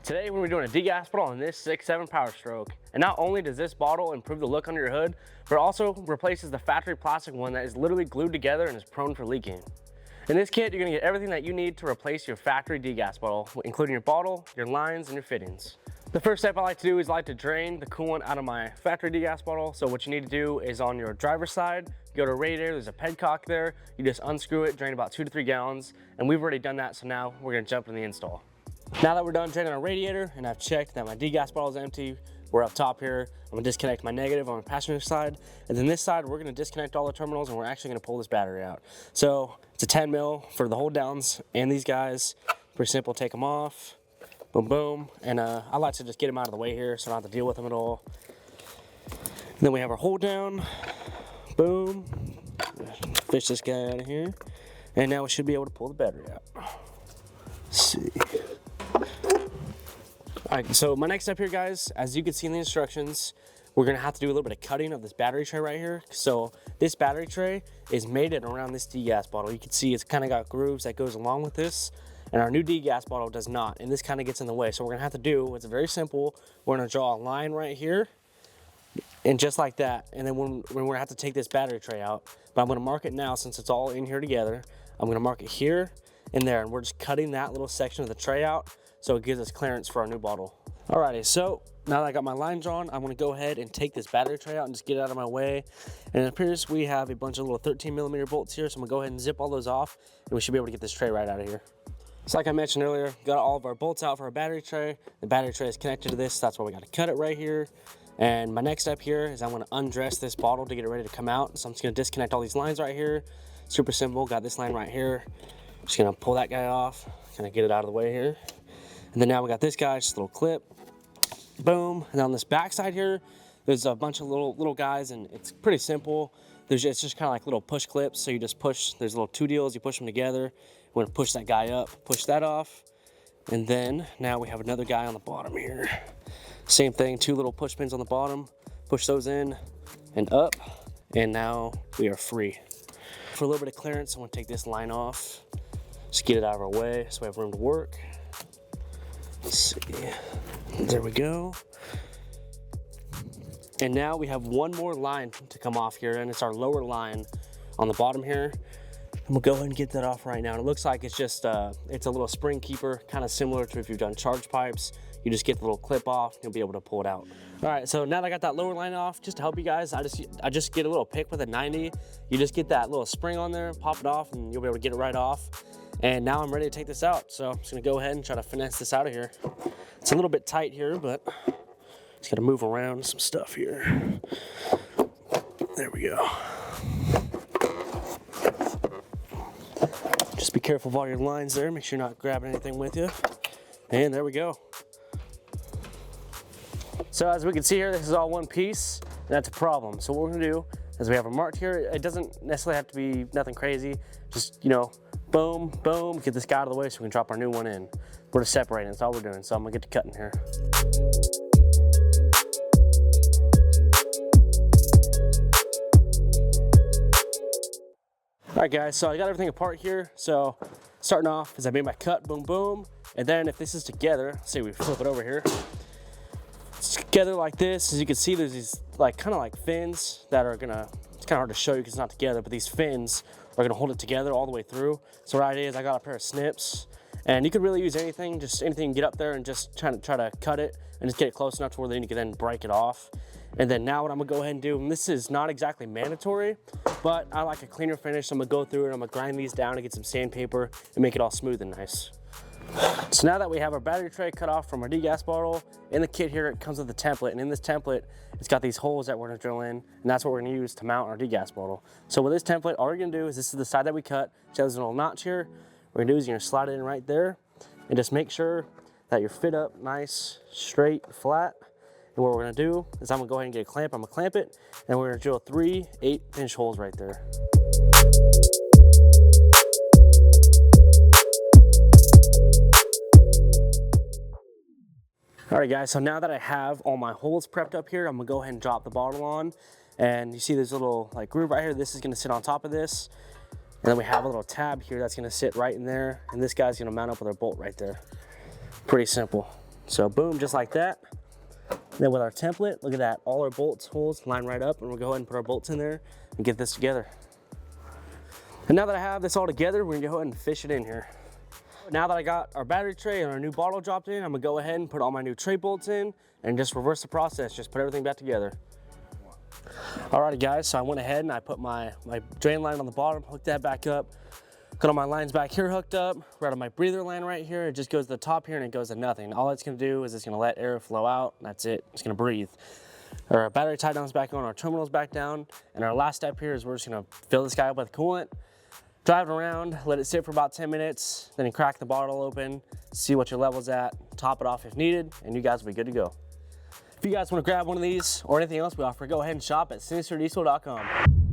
Today we're doing a degas bottle on this 6.7 Powerstroke. And not only does this bottle improve the look on your hood, but it also replaces the factory plastic one that is literally glued together and is prone for leaking. In this kit, you're gonna get everything that you need to replace your factory degas bottle, including your bottle, your lines, and your fittings. The first step I like to do is I like to drain the coolant out of my factory degas bottle. So what you need to do is on your driver's side, go to radiator, there's a pedcock there. You just unscrew it, drain about 2 to 3 gallons. And we've already done that, so now we're gonna jump into the install. Now that we're done draining our radiator and I've checked that my degas bottle is empty, we're up top here. I'm gonna disconnect my negative on the passenger side. And then this side, we're gonna disconnect all the terminals and we're actually gonna pull this battery out. So it's a 10 mil for the hold downs and these guys. Pretty simple, take them off, boom, boom. And I like to just get them out of the way here so I don't have to deal with them at all. And then we have our hold down, boom. Fish this guy out of here. And now we should be able to pull the battery out. Let's see. All right, so my next step here, guys, as you can see in the instructions, we're gonna have to do a little bit of cutting of this battery tray right here. So this battery tray is mated around this degas bottle. You can see it's kind of got grooves that goes along with this, and our new degas bottle does not, and this kind of gets in the way. So we're gonna have to do, it's very simple, we're gonna draw a line right here, and just like that, and then when we're gonna have to take this battery tray out, but I'm gonna mark it now since it's all in here together. I'm gonna mark it here and there, and we're just cutting that little section of the tray out so it gives us clearance for our new bottle. Alrighty, so now that I got my line drawn, I'm gonna go ahead and take this battery tray out and just get it out of my way. And it appears we have a bunch of little 13mm bolts here, so I'm gonna go ahead and zip all those off, and we should be able to get this tray right out of here. So like I mentioned earlier, got all of our bolts out for our battery tray. The battery tray is connected to this, so that's why we gotta cut it right here. And my next step here is I'm gonna undress this bottle to get it ready to come out. So I'm just gonna disconnect all these lines right here. Super simple, got this line right here. Just gonna pull that guy off, kind of get it out of the way here. And then now we got this guy, just a little clip, boom. And on this back side here, there's a bunch of little guys, and it's pretty simple. It's just kind of like little push clips. So you just push, there's little 2 deals, you push them together. We're gonna push that guy up, push that off. And then now we have another guy on the bottom here. Same thing, 2 little push pins on the bottom, push those in and up. And now we are free. For a little bit of clearance, I'm gonna take this line off. Just get it out of our way so we have room to work. Let's see, there we go. And now we have one more line to come off here, and it's our lower line on the bottom here. And we'll go ahead and get that off right now. And it looks like it's just, it's a little spring keeper, kind of similar to if you've done charge pipes. You just get the little clip off, you'll be able to pull it out. All right, so now that I got that lower line off, just to help you guys, I just get a little pick with a 90. You just get that little spring on there, pop it off, and you'll be able to get it right off. And now I'm ready to take this out. So I'm just gonna go ahead and try to finesse this out of here. It's a little bit tight here, but just gotta move around some stuff here. There we go. Just be careful of all your lines there. Make sure you're not grabbing anything with you. And there we go. So as we can see here, this is all one piece, and that's a problem. So what we're gonna do is we have a mark here. It doesn't necessarily have to be nothing crazy. Just, you know, boom, boom, get this guy out of the way so we can drop our new one in. We're just separating, that's all we're doing. So I'm gonna get to cutting here. All right guys, so I got everything apart here. So starting off is I made my cut, boom, boom. And then if this is together, let's say we flip it over here. It's together like this, as you can see, there's these like kind of like fins that are gonna, it's kind of hard to show you because it's not together, but these fins are gonna hold it together all the way through. So what I did is I got a pair of snips, and you could really use anything, just anything you can get up there and just try to cut it and just get it close enough to where then you can then break it off. And then now what I'm gonna go ahead and do, and this is not exactly mandatory, but I like a cleaner finish, so I'm gonna go through it, I'm gonna grind these down and get some sandpaper and make it all smooth and nice. So now that we have our battery tray cut off from our degas bottle, in the kit here it comes with a template, and in this template it's got these holes that we're gonna drill in, and that's what we're gonna use to mount our degas bottle. So with this template, all we're gonna do is, this is the side that we cut, it has a little notch here. What we're gonna do is you're gonna slide it in right there, and just make sure that you're fit up nice, straight, flat. And what we're gonna do is I'm gonna go ahead and get a clamp, I'm gonna clamp it, and we're gonna drill 3 8-inch holes right there. All right guys, so now that I have all my holes prepped up here, I'm gonna go ahead and drop the bottle on. And you see this little like groove right here, this is gonna sit on top of this. And then we have a little tab here that's gonna sit right in there. And this guy's gonna mount up with our bolt right there. Pretty simple. So boom, just like that. Then with our template, look at that, all our bolt holes line right up, and we'll go ahead and put our bolts in there and get this together. And now that I have this all together, we're gonna go ahead and fish it in here. Now that I got our battery tray and our new bottle dropped in, I'm gonna go ahead and put all my new tray bolts in and just reverse the process, just put everything back together. Alrighty guys, so I went ahead and I put my drain line on the bottom, hooked that back up, got all my lines back here hooked up, right on my breather line right here. It just goes to the top here and it goes to nothing. All it's gonna do is it's gonna let air flow out, and that's it, it's gonna breathe. Our battery tie down's back on, our terminal's back down, and our last step here is we're just gonna fill this guy up with coolant, drive it around, let it sit for about 10 minutes, then you crack the bottle open, see what your level's at, top it off if needed, and you guys will be good to go. If you guys want to grab one of these or anything else we offer, go ahead and shop at sinisterdiesel.com.